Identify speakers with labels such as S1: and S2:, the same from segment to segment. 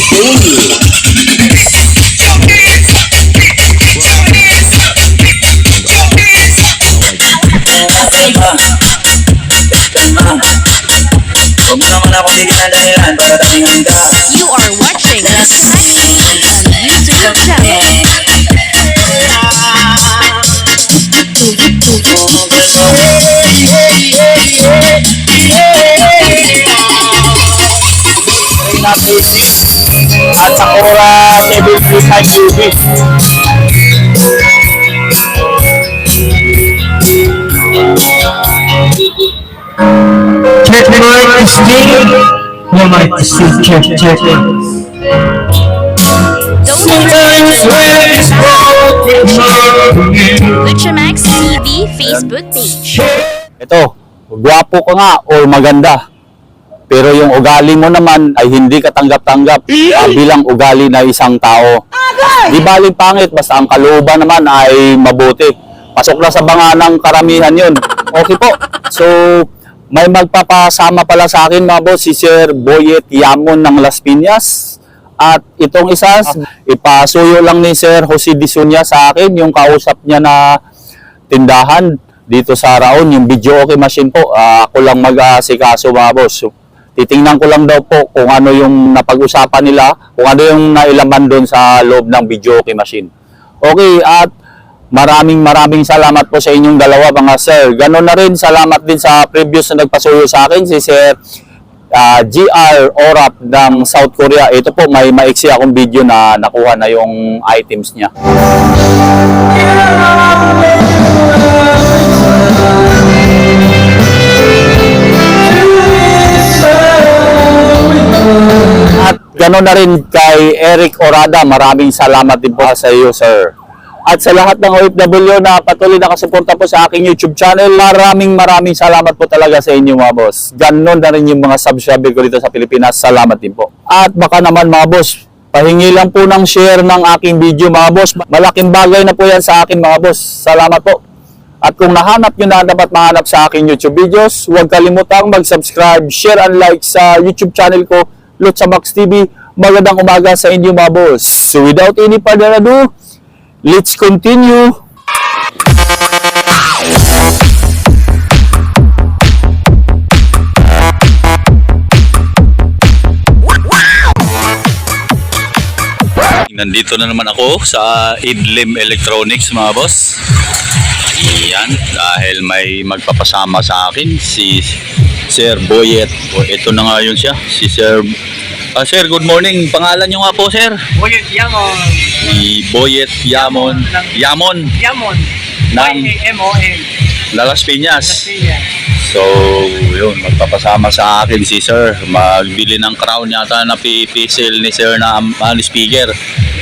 S1: Huwag mo naman ako bigyan ng dahilan para tingin ka.
S2: You are watching the Smack TV on YouTube channel.
S3: At Sakura Level 35 UV. Check mark testing. No mic testing. Check.
S2: Luchamax TV Facebook page.
S3: Ito, gwapo ka nga o maganda. Pero yung ugali mo naman ay hindi katanggap-tanggap bilang ugali na isang tao. Di baling pangit, basta ang kalooban naman ay mabuti. Pasok na sa banga ng karamihan yun. Okay po. So, may magpapasama pala sa akin mga boss, si Sir Boyet Yamon ng Las Piñas. At itong isa, ipasuyo lang ni Sir Jose Disunya sa akin, yung kausap niya na tindahan dito sa Raon, yung video okay machine po. Ako lang mag-asikaso mga boss. So, titingnan ko lang daw po kung ano yung napag-usapan nila, kung ano yung nailaman doon sa loob ng video okay machine. Okay, at maraming salamat po sa inyong dalawa mga sir. Ganon na rin, salamat din sa previous na nagpasuyo sa akin, si Sir GR Orap ng South Korea. Ito po, may maiksi akong video na nakuha na yung items niya. At gano'n na rin kay Eric Orada, maraming salamat din po sa iyo, sir. At sa lahat ng OFW na patuloy nakasuporta po sa aking YouTube channel, maraming salamat po talaga sa inyo mga boss. Gano'n na rin yung mga subscriber ko dito sa Pilipinas, salamat din po. At baka naman mga boss, pahingi lang po ng share ng aking video mga boss. Malaking bagay na po yan sa akin mga boss. Salamat po. At kung nahanap nyo na dapat mahanap sa aking YouTube videos, huwag kalimutang mag-subscribe, share and like sa YouTube channel ko, Luchamax TV. Magandang umaga sa inyo mga boss. So without any further ado, let's continue.
S1: Nandito na naman ako sa Idlim Electronics mga boss. Yan, dahil may magpapasama sa akin si Sir Boyet. Ito na nga yun siya, si Sir. Sir, good morning. Pangalan nyo nga po, Sir?
S4: Boyet Yamon.
S1: Si Boyet Yamon. Yamon. Ng
S4: Y-A-M-O-N.
S1: Las Piñas. So, yun, magpapasama sa akin si Sir. Magbili ng crown yata na pipisil ni Sir na speaker.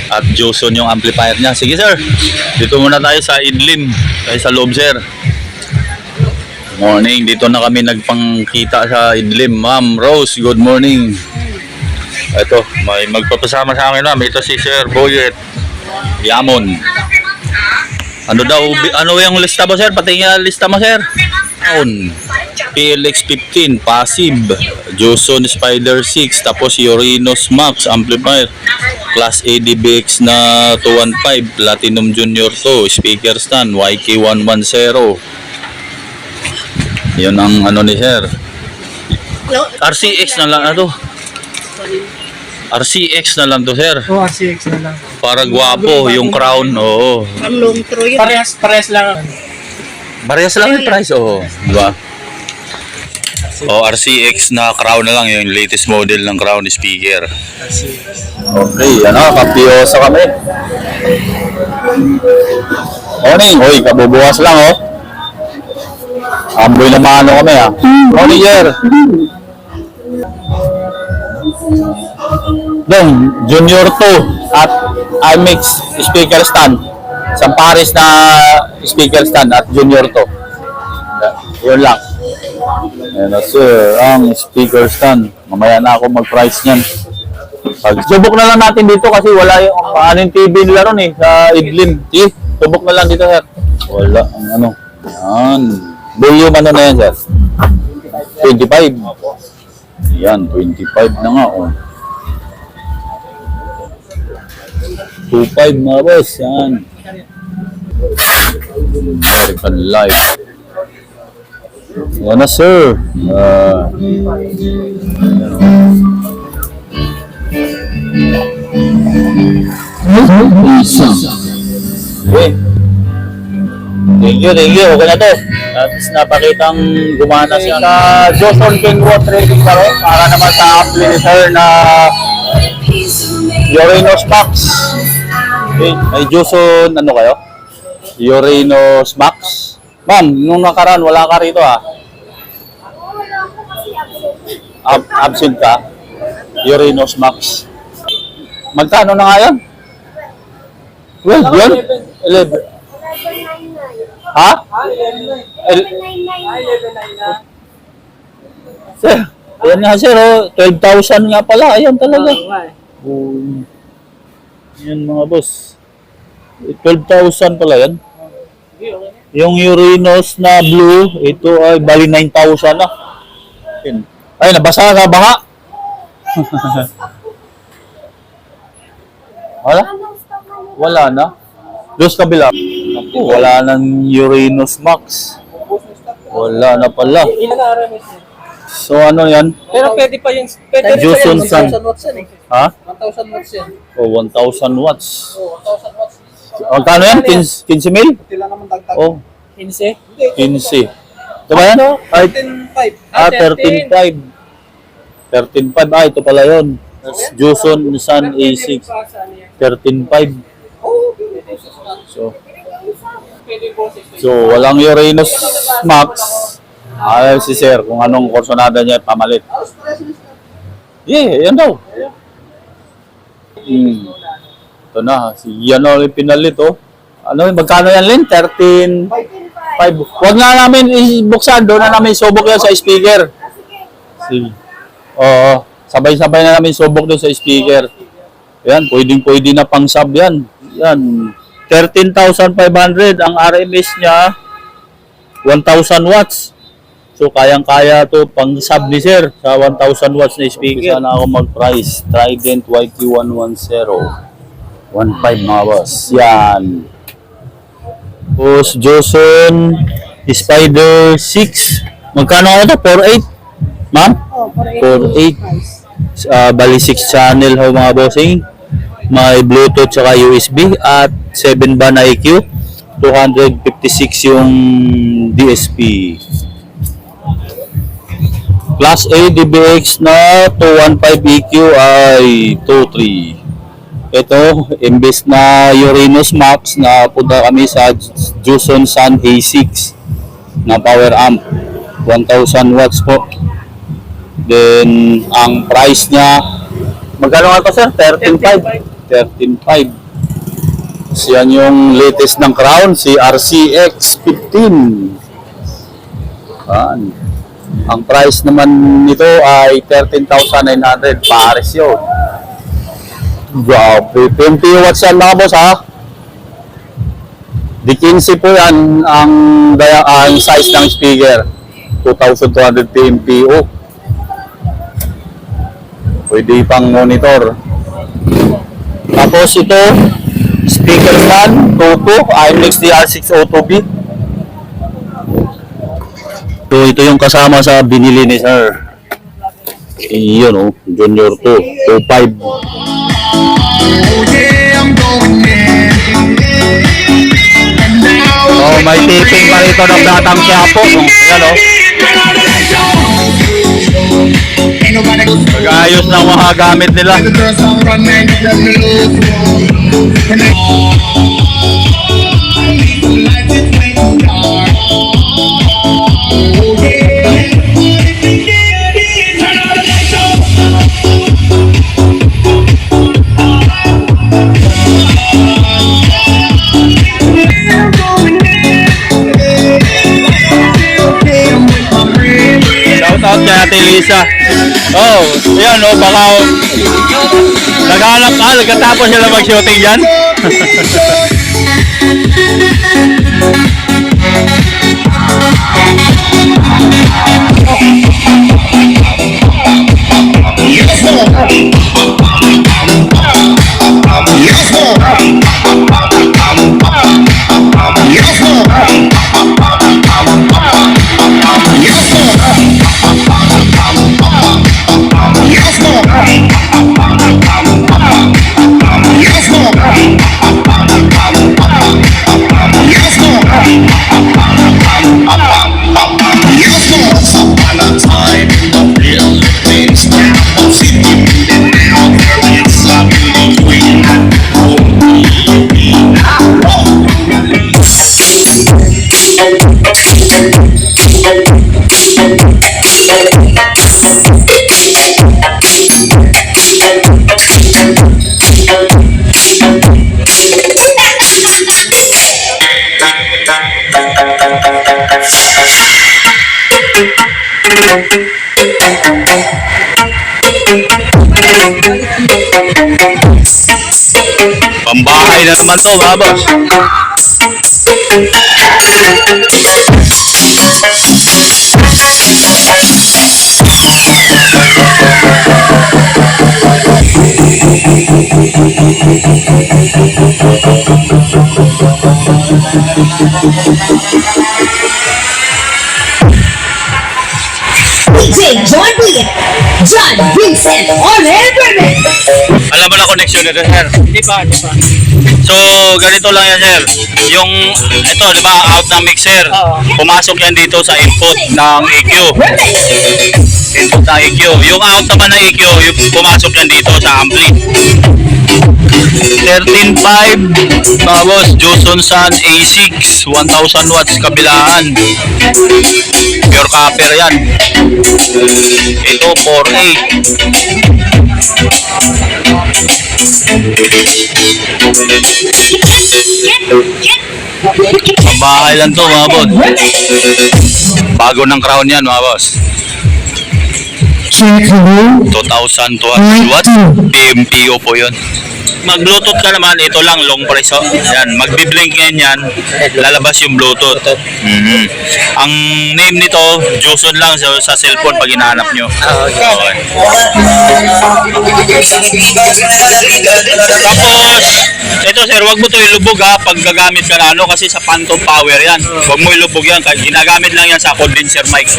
S1: At Joson yung amplifier niya. Sige, Sir. Dito muna tayo sa Idlim. Tayo sa loob, Sir. Morning. Dito na kami nagpangkita sa Idlim. Ma'am Rose, good morning. Ito, may magpapasama sa akin, ma'am. Ito si Sir Boyet Yamon. Ano yung lista mo, Sir? Patingin yung lista mo, Sir. PLX 15, passive. Joson Spider 6, tapos Urinos Max amplifier. Class A DBX na 215, Platinum Junior 2, speaker stand, YK110. Yun ang ano ni Sir. RCX na lang, ano? RCX na lang to, Sir.
S4: Oh, RCX na lang.
S1: Para gwapo yung crown, oo.
S4: Parehas lang.
S1: Parehas lang yung price, oo. Diba? O, RCX na crown na lang, yung latest model ng crown speaker. Okay, ano, kapiyosa kami. Morning, hoy, kabubukas lang, oh. Amboy na mano kami, ha. Morning, Sir. Then, Junior 2 at IMAX speaker stand. Samparis na speaker stand at Junior 2. Yun lang. Ayan na, sir, ang speaker stand. Mamaya na ako mag-price niyan. Subok na lang natin dito kasi wala yung anong TV nila ron, sa Idlim. Sige, subok na lang dito, sir. Wala ang ano. Yan. Volume ano na yan, sir? 25. Yan, 25 na nga, oh.
S3: 2.5 mga boss. Yan. American Life. Yan na sir. Okay. Thank you. Okay na to. At napakitang gumana siya. Sa Johnson Kenwood Trading pa rin. Para naman sa amplifier na Uranus Max. Okay. May Johnson, ano kayo? Uranus Max. Ma'am, nung nakaraan, wala ka rito ah. Absent ka? Uranus Max. Magkano na nga yan? 12 yun? 11. Ha? Sir, ayan nga sir, oh, 12,000 nga pala. Ayan talaga. Yan mga boss. 12,000 pala yan. Yung Uranus na blue, ito ay bali 9,000 na. Ay, nabasa ka ba? Wala na. Doon sa kabila. Naku, wala nang Uranus Max. Wala na pala.
S4: Ilan na RMS niya?
S3: So ano yan?
S4: Pero pwede pa yung... Pwede rin pa
S3: Johnson
S4: yung
S3: Sun.
S4: 1,000 watts yan eh.
S3: Ha?
S4: 1,000 watts yan.
S3: O, 1,000 watts.
S4: Oo, 1,000 watts.
S3: Magkano yan? 15 mil?
S4: Tila naman dagdag.
S3: Oh,
S4: 15?
S3: 15. Ito ba yan? Ay,
S4: 13.5.
S3: 13.5. 13.5. Ah, ito pala yun. Johnson Sun A6. 13.5. So, walang Uranus Max. Ayaw si sir kung anong korsonada niya pamalit. Yeah, yan daw. Ito na, si yan ulit pinalit oh. Ano, magkano yan Lin? 13.5. Huwag na namin ibuksan, doon na namin subok yan sa speaker. Oo, sabay-sabay na namin subok doon sa speaker. Yan, pwedeng-pwede na pang sub yan. Yan, 13,500 ang RMS niya, 1,000 watts. So, kayang-kaya to pang sub ni sir sa 1,000 watts na speaker. Sana ako mag-price. Trident YQ110. 1.5 mga boss. Yan. Tapos, Johnson Spider 6. Magkano ako ito? 4.8? Ma'am? 4.8. Bali 6 channel ho mga bossing. May Bluetooth saka USB at 7 ba na EQ. 256 yung DSP. Class A DBX na 215 EQ ay 23. Ito, imbes na Uranus Max na punta kami sa Johnson Sun A6 na power amp. 1,000 watts po. Then, ang price niya, magkano nga ito sir? 13.5. 13.5. So, yan yung latest ng Crown, si RCX15. Ang price naman nito ay 13,900. Pares yun. Grabe. 20 watts yan mga boss ha. Di 15 po yan ang size ng speaker. 2,200 PMPO. Pwede pang monitor. Tapos ito, speaker fan, Toto, IMX DR602B. So ito yung kasama sa binili ni sir. Iyon oh, Junior 2, 2.5. Oh, may taping pa rito ng Batang Quiapo. Ayan oh. Pag-ayos ng mga gamit nila. Shoutout kay Ate Lisa. Oh, ayan oh, baka naghanap ka, nagkatapos sila mag-shooting dyan.
S5: Yes, sir.
S3: Bahay na naman to mga boss.
S5: DJ John William, John Vincent on air permit.
S3: Alam mo na connection nito, sir.
S4: Di ba?
S3: So, ganito lang yan, sir. Yung, ito, di ba, out ng mixer.
S4: Oo.
S3: Pumasok yan dito sa input ng EQ. Input ng EQ. Yung out naman ng EQ, yung pumasok yan dito sa ampli. 13.5, mga boss, Johnson Sun A6, 1,000 watts kabilaan. Pure copper yan. Ito, 4.8. Mabahay lang to mga boss. Bago ng crown yan mga boss. 2,200 watts. PMPO po yun. Mag-Bluetooth ka naman, ito lang, long preso. Yan, magbi-blink ngayon yan, lalabas yung Bluetooth. Ang name nito, Johnson lang sa cellphone pag hinahanap nyo. Okay. Tapos, ito sir, wag mo ito ilubog ha, pag gagamit ka na ano, kasi sa phantom power yan. Wag mo ilubog yan, ginagamit lang yan sa condenser mic.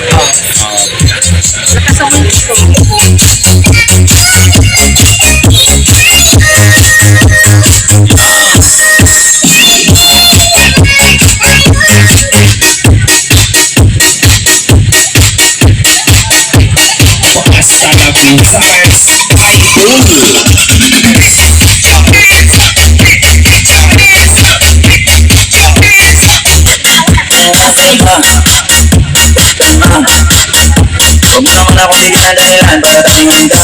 S6: Huwag mo naman ako bigyan ng dahilan para tayong handa.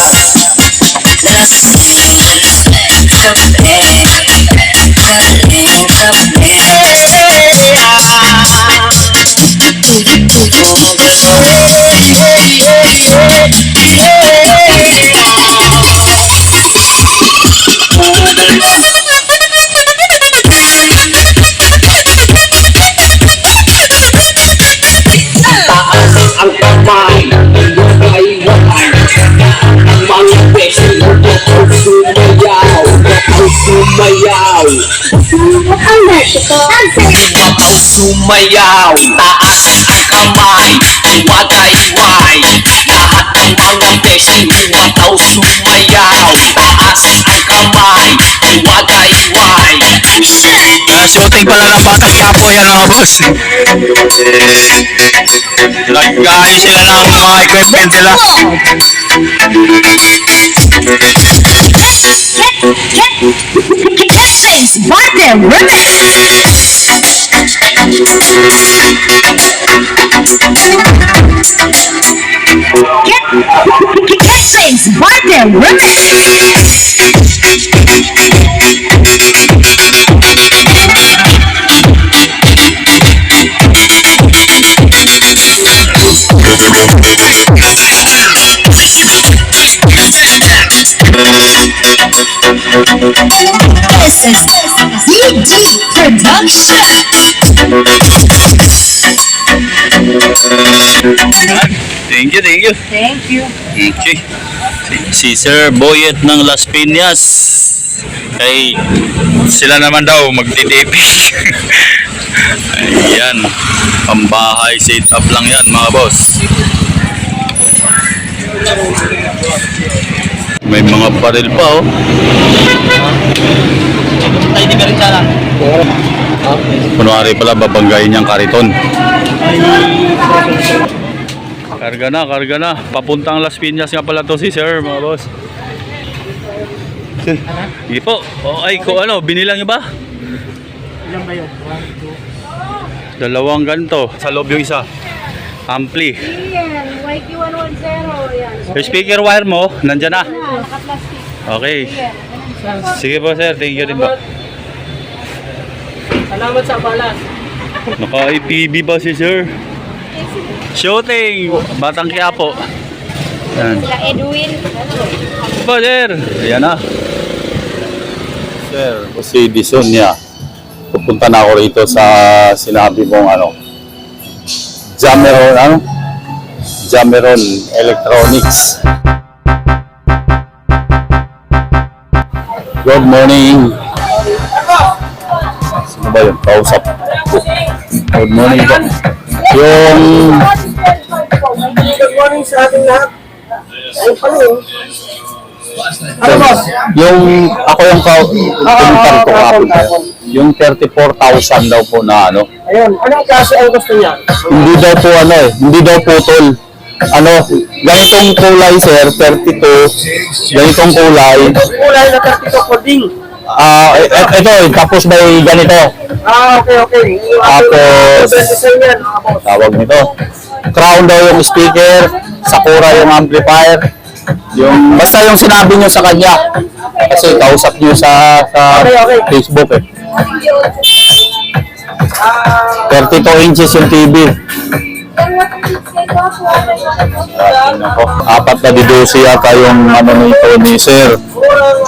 S7: Ang kamay, yung ay wakay. Ang mga beses mo ako sumayaw, ako sumayaw. Ako sumayaw, taas ang kamay, iwagay-way. Lahat ng mga beses mo ako sumayaw, taas ang kamay, iwagay-way.
S3: Shooting pala ng Batang Quiapo yan mga boss. Nag-ayos sila ng mga equipment sila.
S5: Captain's Barter Captain's Barter This is DD Production.
S3: Thank you, thank you.
S5: Thank you.
S3: Okay. Si Sir Boyet ng Las Piñas. Ay, sila naman daw magtitipid. Ayan. Pambahay setup lang yan mga boss. May mga baril pa oh.
S4: Tayo di ka rin sana.
S3: Kunwari pala babanggayin niyang kariton. Karga na. Papuntang Las Piñas nga pala to si Sir mga boss. Sige po. O ay ko ano, binilang niyo ba?
S4: Ilan ba yun?
S3: 2
S4: 1, 2.
S3: Dalawang ganito. Sa loob yung isa. Ampli.
S2: Yan, YQ110 yan.
S3: Yung speaker wire mo, nandyan na.
S2: Naka-plastic.
S3: Okay. Sige po sir, thank you din po.
S4: Salamat sa balas.
S3: Naka-IPB ba si sir? Shooting! Batang Quiapo. Yan.
S2: Sila Edwin.
S3: Po sir! Ayan na. Sir, si Disonia. Pupunta na ako rito sa sinabi mong Jameron Electronics. Good morning. Sino ba yun? Kausap. Good morning po.
S4: Good morning sa ating lahat. Ay, pala yun.
S3: Ako yung pinuntan ko kapon. Yung 34,000 daw po na
S4: Ayun, anong klase ang gusto niya?
S3: Hindi daw po hindi daw putol. Ganitong kulay sir, 32. Ganitong kulay.
S4: Kulay na 32 coding.
S3: Ito, tapos may ganito.
S4: Okay.
S3: Tapos,
S4: Design yan, mga boss.
S3: tawag nito. Crown daw yung speaker, Sakura yung amplifier. Basta yung sinabi nyo sa kanya. Kasi kausap nyo sa
S4: Okay.
S3: Facebook 32 inches yung TV. Apat na didosi yata yung nito ni sir.
S4: Kurang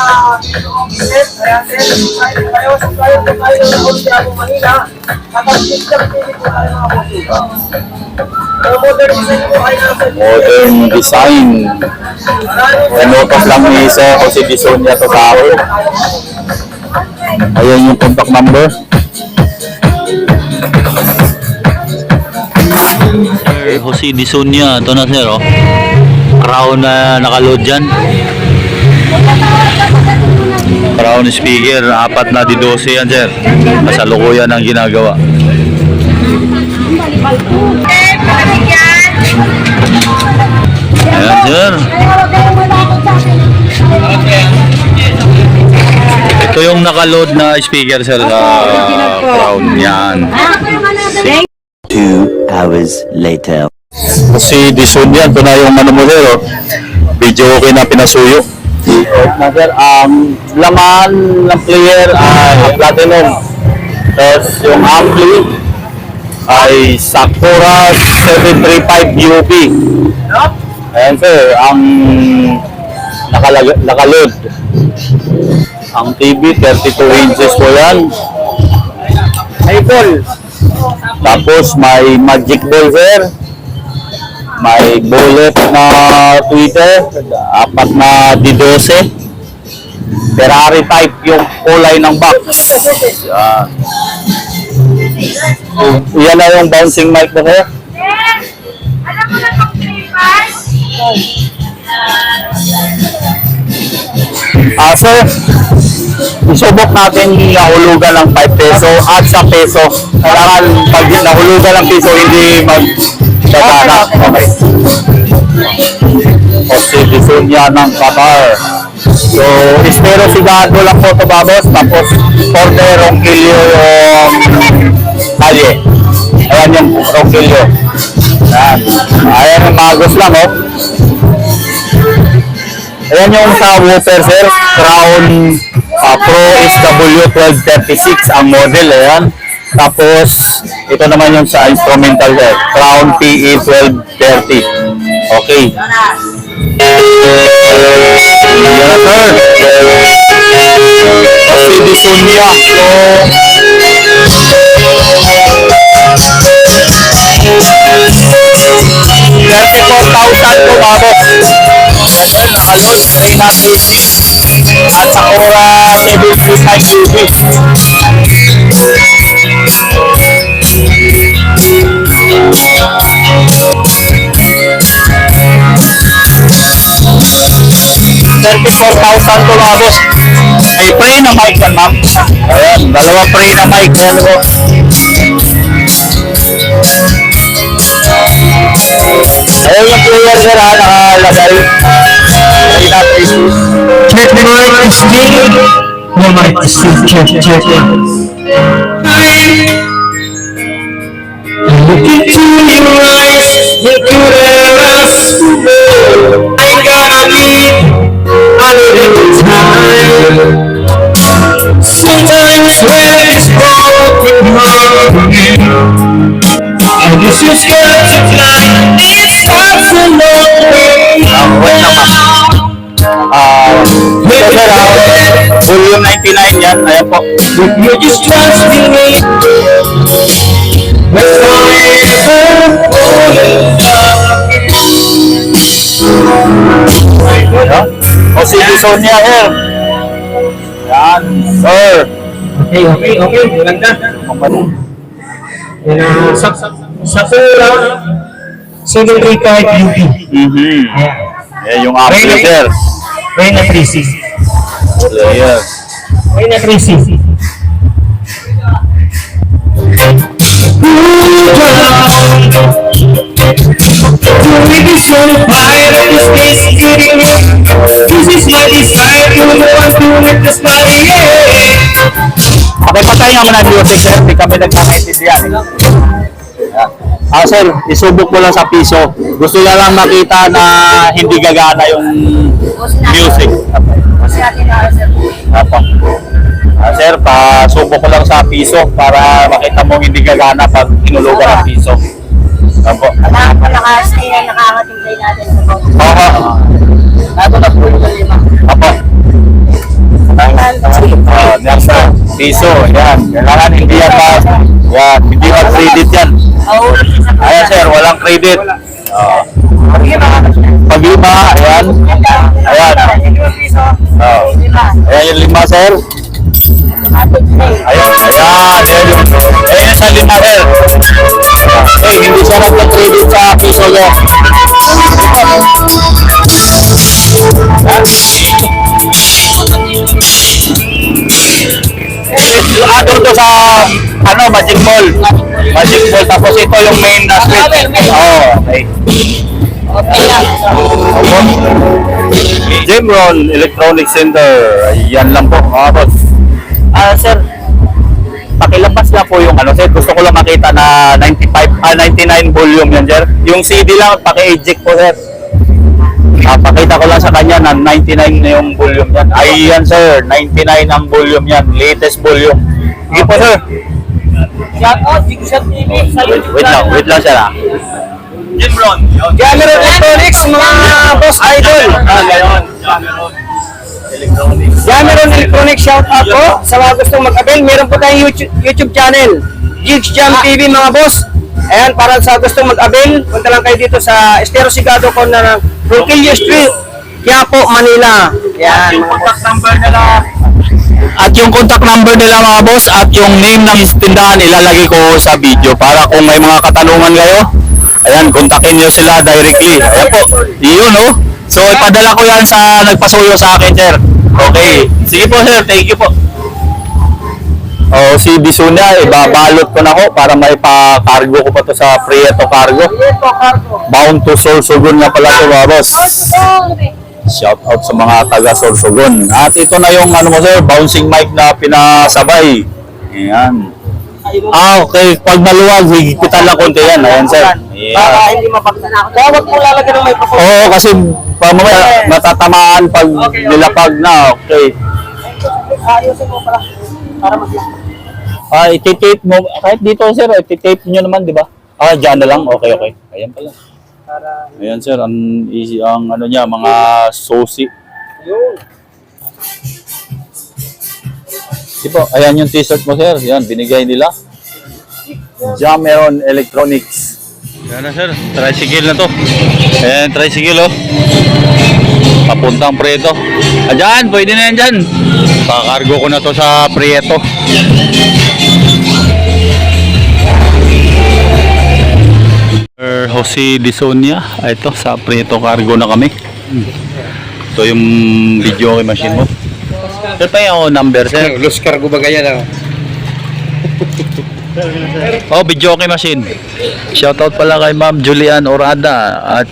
S4: set, tayo sa tayo ng Audiano Manila. At ang system pinili ko tayo mga boss. Ang modern design ko ay nasa
S3: Modern design. Pinutos lang ni sir kasi Disonia to sa akin. Ayan yung contact number. Jose Disonia, ito na sir, Crown na nakaload dyan. Crown speaker, apat na D12 yan sir. Kasalukuyan ang ginagawa. Ayan sir. Ito yung nakaload na speaker sir sa Crown. Yan.
S8: 2 hours later.
S3: Si Disonia, ito na yung mo sir, video okay na pinasuyo. Sir, laman ng player ay platinum. Tapos yung ampli ay Sakura 735 UP. Ayan sir, ang nakaload. Ang TV 32 inches po yan. May ball. Tapos may magic ball sir. May bullet na Twitter, apat na D12. Ferrari type yung kulay ng box. Yan na yung bouncing mic na sir.
S2: Alam mo na
S3: Sir, isubok natin nahulugan ng 5 peso at sa peso. Kailangan pag nahulugan ng peso, hindi magdadana. Okay. Kasi Disonia ng Qatar. So, espero sigado lang po ito babos. Tapos, order Ronquillo yung kalye. Ayan yung Ronquillo. Ayan yung magos lang, Ayan yung sa woofer sir, Crown Pro SW1236 ang model, ayan. Tapos, ito naman yung sa instrumental sir, Crown PE1230. Okay. Yan na sir. Kasi Disonia. So, 34,000 po babos. Nakalod, Reina TV at Sakura 735 UV. $34,000 to babos. May pre na mic yan ma'am. Ayan, dalawa pre na mic. Ayan po. Ayan yung player sir nakalagay. Reina TV.
S8: Check the mic, Steve. No mic, Steve. Check. Look into your eyes, you could have asked for more. I gotta be a little time. Sometimes when it's broken heart, I guess you're scared to fly. It's hard to know.
S3: Wait naman. volume 99 yan. Ayan po.
S8: You just trust in me. Let's forever fall in love.
S3: O si Sonia here. Yan, sir.
S8: Okay. Maganda. Yan sa pura, 735 UP.
S3: Yan yung ampli, sir.
S8: Reyna 3C.
S3: Player.
S8: Reyna 3C. This is my desire to know and to witness my
S3: Okay, patay nga muna yung music, sir. Hindi kami nagkakaintindihan. Sir, isubok mo lang sa piso. Gusto niya lang makita na hindi gagana yung music. Apo. Sir, pasubok ko lang sa piso para makita mo hindi gagana pag inulugan ng piso. Apo.
S5: Wala pa nakastay na nakakatimplay natin sa boat.
S3: Oo.
S5: Bago na po yung 5.
S3: Apo. Next piso, yan. Kailangan hindi yan pa. Yan, hindi pa credit yan. Ayan sir, walang credit. Pag-iba, ayan. Ayan. Ayan yung 5 sir. Ayan, ayan sa 5 sir. Hindi siya nagka-credit sa piso niya. Ato to sa Magic Mall. Magic Mall, tapos ito yung main na street. Jimron Electronic Center. Yan lang po mga boss. Sir, pakilabas lang po yung sir. Gusto ko lang makita na 99 volume yan sir. Yung CD lang, paki-eject po sir. Pakita ko lang sa kanya na 99 na yung volume yan. Ayan sir, 99 ang volume yan. Latest volume. Sige po sir.
S4: Shout out, Jigshot TV sa YouTube
S3: Wait lang sir Jimron.
S4: Cameron Electronics, mga boss idol. Cameron Electronics, shout out po sa mga gustong mag-avail. Meron po tayong YouTube channel, Jigshot TV mga boss. Ayan, para sa gustong mag-avail, punta lang kayo dito sa Estero Sigado Corner ng Ronquillo Street, Quiapo, Manila. Ayan, mga boss.
S3: At yung contact number nila mga boss at yung name ng tindahan ilalagay ko sa video para kung may mga katanungan kayo, ayan, kontakin nyo sila directly. Ayan po, yun So ipadala ko yan sa nagpasuyo sa akin sir. Okay, sige po sir, thank you po. Si Bisunya, ibabalot ko na ko para may pa-cargo ko pa to sa Prieto Cargo. Bound to Sorsogon nga pala to mga boss. Shout out sa mga taga Sorsogon. At ito na yung mo sir, bouncing mic na pinasabay. Ayan. Okay. Pag maluwag, higipitan lang konti yan. Ayan sir.
S4: Para hindi mapagsan ako. Kaya wag mo lalagyan ng may papo.
S3: Oo, kasi mamaya matatamaan pag nilapag na. Okay.
S4: Ayusin mo pala. Para maglapag.
S3: Iti-tape mo. Kahit dito sir, iti-tape nyo naman, di ba? Dyan na lang. Okay. Ayan pala. Ayan sir, ang easy ang niya, mga sosi. Diba, ayan yung t-shirt mo sir. Yan, binigay nila. Cameron Electronics. Yan na sir, tricycle na to. Ayan, tricycle papuntang Prieto. Diyan, pwede na yan dyan. Pakargo ko na to sa Prieto. Jose Disonia, ito sa Prieto Cargo na kami. Ito yung video kay machine mo. Sir pa yung number sir.
S8: Los cargo ba ganyan
S3: Video kay machine. Shoutout pala kay Ma'am Julian Orada at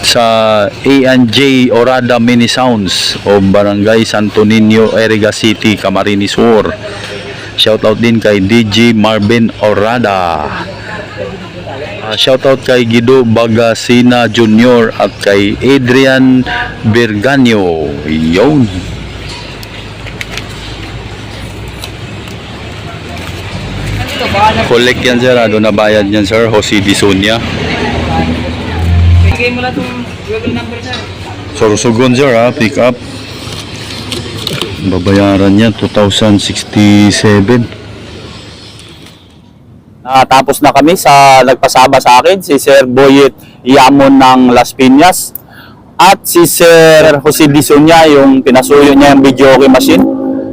S3: sa A&J Orada Mini Sounds o Barangay Santo Niño, Eriga City, Camarines Sur. Shoutout din kay DJ Marvin Orada. Shoutout kay Guido Bagasina Jr. at kay Adrian Berganyo. Yun. Collect yan sir. Doon na bayad yan sir. Jose Disonia.
S4: Bigay mo lang itong Google number sir.
S3: Sorsogon sir pick up. Babayaran niya 2,067. Tapos na kami sa nagpasaba sa akin, si Sir Boyet Yamon ng Las Piñas at si Sir Jose Disonia, yung pinasuyo niya yung video okay machine.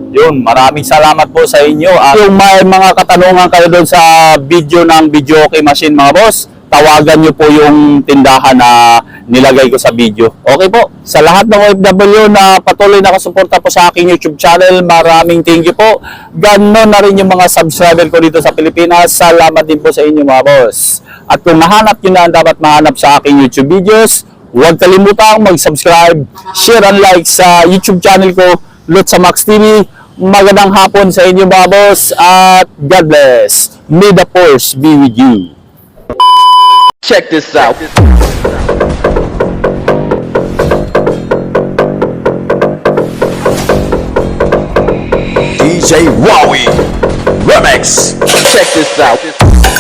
S3: Yun, maraming salamat po sa inyo. At kung may mga katanungan kayo doon sa video ng video okay machine mga boss, tawagan nyo po yung tindahan na nilagay ko sa video. Okay po, sa lahat ng OFW na patuloy na kasuporta po sa aking YouTube channel, maraming thank you po. Ganon na rin yung mga subscriber ko dito sa Pilipinas. Salamat din po sa inyo mga boss. At kung nahanap nyo na ang dapat mahanap sa aking YouTube videos, huwag kalimutang mag-subscribe, share and like sa YouTube channel ko, Lutz Max TV. Magandang hapon sa inyo mga boss at God bless. May the force be with you.
S7: Check this out.
S8: DJ Wowie Remix.
S7: Check this out.